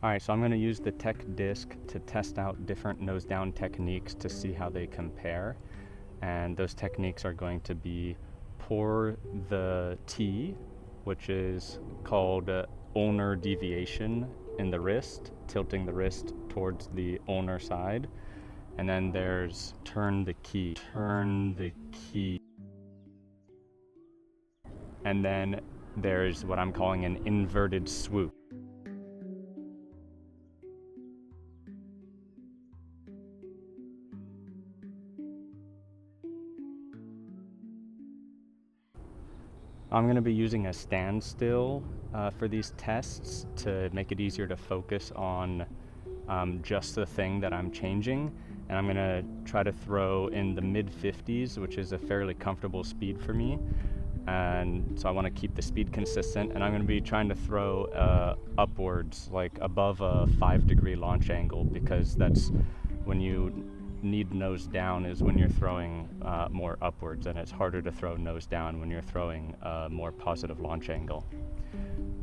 Alright, so I'm going to use the tech disc to test out different nose down techniques to see how they compare. And those techniques are going to be pour the T, which is called ulnar deviation in the wrist, tilting the wrist towards the ulnar side. And then there's turn the key. And then there's what I'm calling an inverted swoop. I'm going to be using a standstill for these tests to make it easier to focus on just the thing that I'm changing. And I'm going to try to throw in the mid 50s, which is a fairly comfortable speed for me. And so I want to keep the speed consistent, and I'm going to be trying to throw upwards, like above a 5-degree launch angle, because that's when you need nose down, is when you're throwing more upwards, and it's harder to throw nose down when you're throwing a more positive launch angle.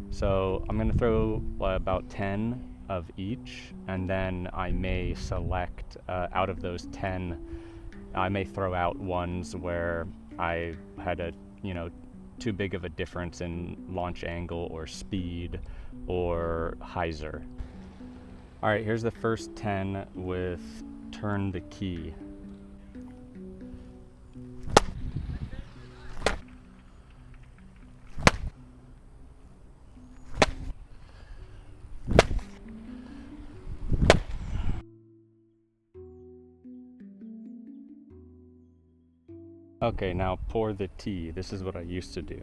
So I'm going to throw about 10 of each, and then I may select out of those 10, I may throw out ones where I had a too big of a difference in launch angle or speed or hyzer. All right, here's the first 10 with turn the key. Okay, now pour the tea. This is what I used to do.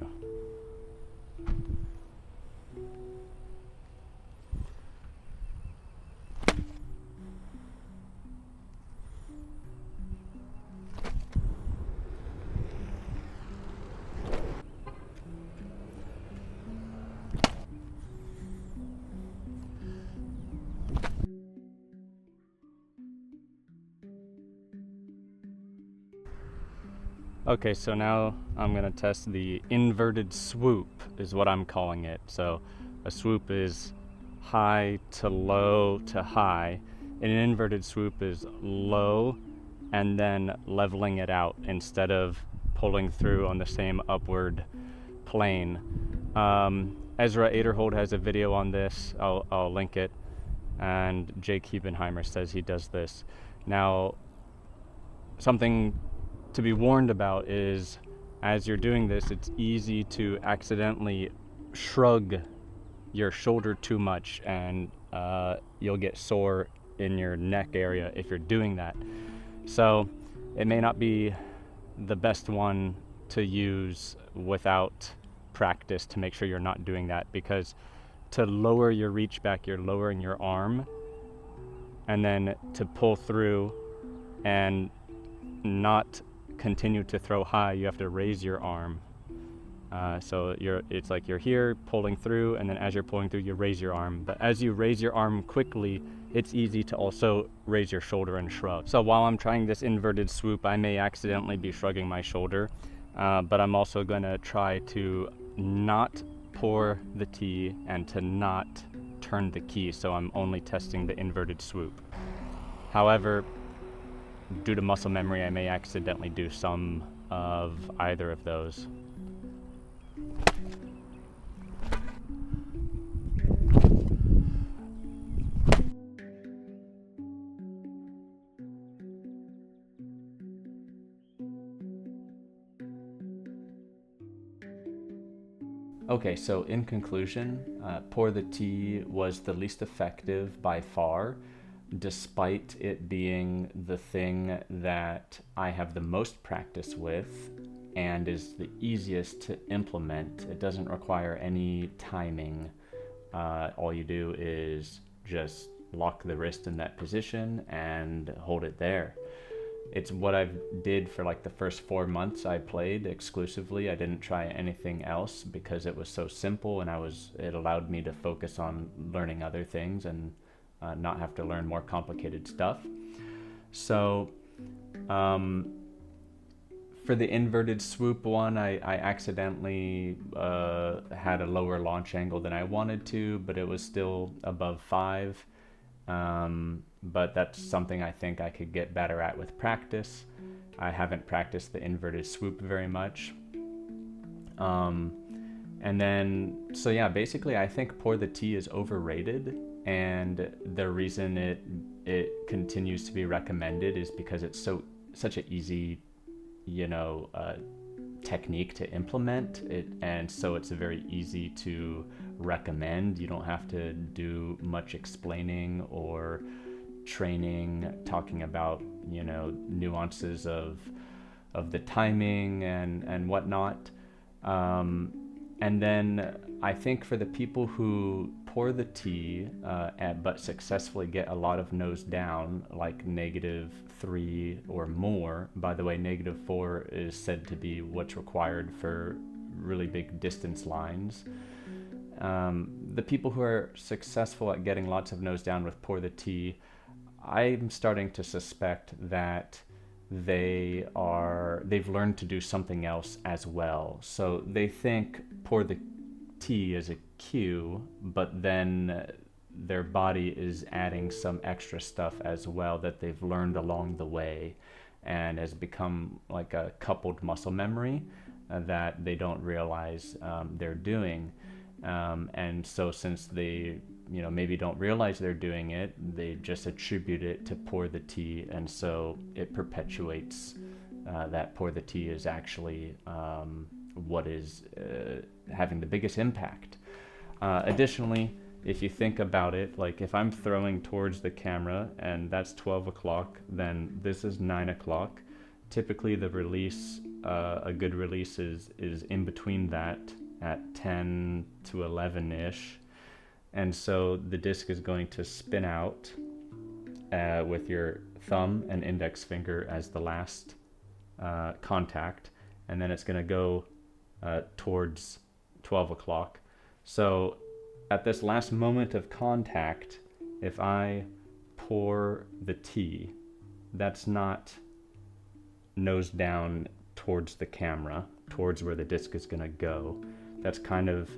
Okay, so now I'm going to test the inverted swoop, is what I'm calling it. So a swoop is high to low to high. And an inverted swoop is low and then leveling it out instead of pulling through on the same upward plane. Ezra Aderhold has a video on this. I'll link it. And Jake Hebenheimer says he does this. Now, something to be warned about is, as you're doing this, it's easy to accidentally shrug your shoulder too much, and you'll get sore in your neck area if you're doing that. So it may not be the best one to use without practice, to make sure you're not doing that, because to lower your reach back, you're lowering your arm, and then to pull through and not continue to throw high, you have to raise your arm. So it's like you're here pulling through, and then as you're pulling through, you raise your arm. But as you raise your arm quickly, it's easy to also raise your shoulder and shrug. So while I'm trying this inverted swoop, I may accidentally be shrugging my shoulder, but I'm also going to try to not pour the tea and to not turn the key, so I'm only testing the inverted swoop. However, due to muscle memory, I may accidentally do some of either of those. Okay, so in conclusion, pour the tea was the least effective by far, despite it being the thing that I have the most practice with and is the easiest to implement. It doesn't require any timing. All you do is just lock the wrist in that position and hold it there. It's what I did for like the first 4 months I played exclusively. I didn't try anything else because it was so simple, and it allowed me to focus on learning other things and not have to learn more complicated stuff. So For the inverted swoop one, I accidentally had a lower launch angle than I wanted to, but it was still above 5. But that's something I think I could get better at with practice. I haven't practiced the inverted swoop very much. And then, so yeah, basically I think pour the tea is overrated, and the reason it continues to be recommended is because it's such an easy, technique to implement it, and so it's very easy to recommend. You don't have to do much explaining or training, talking about nuances of the timing and whatnot. And then I think for the people who pour the tea but successfully get a lot of nose down, like -3 or more. By the way, -4 is said to be what's required for really big distance lines. The people who are successful at getting lots of nose down with pour the tea, I'm starting to suspect that they've learned to do something else as well. So they think pour the tea is a cue, but then their body is adding some extra stuff as well that they've learned along the way, and has become like a coupled muscle memory that they don't realize they're doing. And so since they maybe don't realize they're doing it, they just attribute it to pour the tea, and so it perpetuates that pour the tea is actually what is having the biggest impact. Additionally, if you think about it, like if I'm throwing towards the camera and that's 12 o'clock, then this is 9 o'clock. Typically the release, a good release is in between that at 10 to 11-ish. And so the disc is going to spin out with your thumb and index finger as the last contact, and then it's going to go towards 12 o'clock. So at this last moment of contact, if I pour the tea, that's not nose down towards the camera, towards where the disc is going to go. That's kind of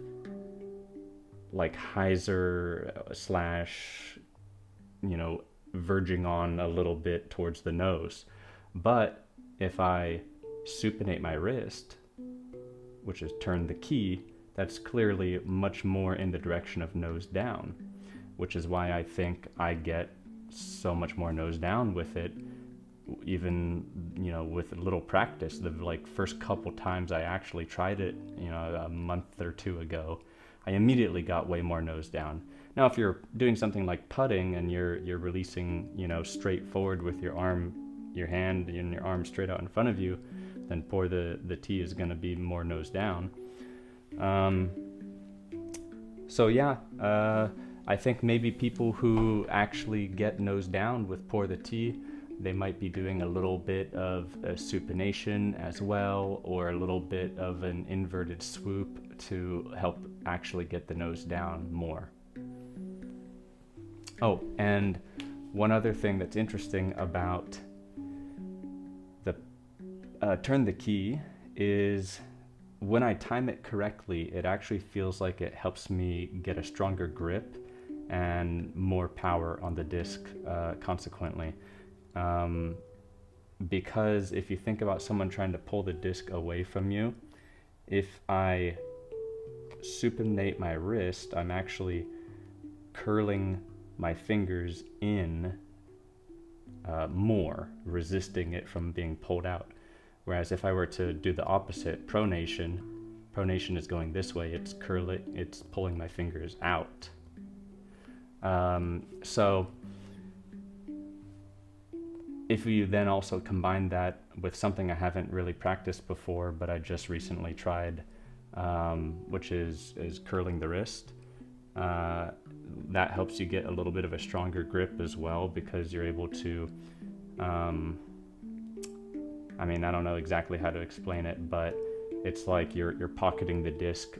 like hyzer slash, verging on a little bit towards the nose. But if I supinate my wrist, which is turn the key, that's clearly much more in the direction of nose down, which is why I think I get so much more nose down with it, even with a little practice. The first couple times I actually tried it, a month or two ago, I immediately got way more nose down. Now, if you're doing something like putting and you're releasing, straight forward with your hand and your arm straight out in front of you, then pour the tea is going to be more nose down. I think maybe people who actually get nose down with pour the tea, they might be doing a little bit of a supination as well, or a little bit of an inverted swoop to help actually get the nose down more. Oh, and one other thing that's interesting about the turn the key is when I time it correctly, it actually feels like it helps me get a stronger grip and more power on the disc consequently. Because if you think about someone trying to pull the disc away from you, if I supinate my wrist, I'm actually curling my fingers in more, resisting it from being pulled out. Whereas if I were to do the opposite, pronation is going this way, it's pulling my fingers out. So if you then also combine that with something I haven't really practiced before, but I just recently tried, which is curling the wrist, that helps you get a little bit of a stronger grip as well, because you're able to, I don't know exactly how to explain it, but it's like you're pocketing the disc,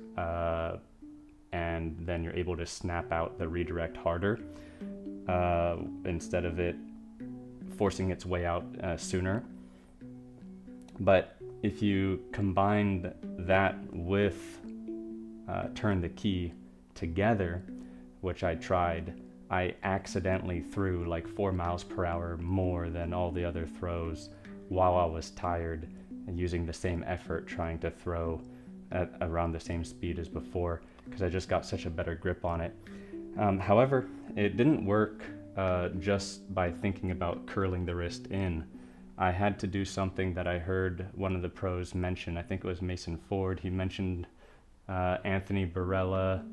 and then you're able to snap out the redirect harder, instead of it forcing its way out sooner. But if you combine that with turn the key together, which I tried, I accidentally threw like 4 miles per hour more than all the other throws while I was tired, and using the same effort trying to throw at around the same speed as before, because I just got such a better grip on it. However, it didn't work just by thinking about curling the wrist in. I had to do something that I heard one of the pros mention. I think it was Mason Ford. He mentioned Anthony Barella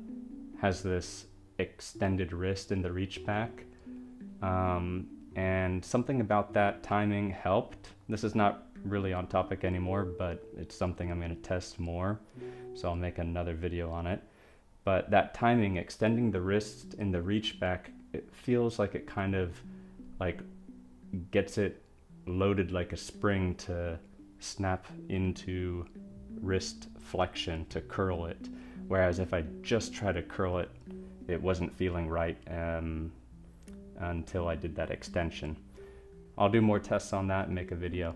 has this extended wrist in the reach back. And something about that timing helped. This is not really on topic anymore, but it's something I'm going to test more. So I'll make another video on it. But that timing, extending the wrist in the reach back, it feels like it kind of like gets it loaded like a spring to snap into wrist flexion to curl it. Whereas if I just try to curl it, it wasn't feeling right until I did that extension. I'll do more tests on that and make a video.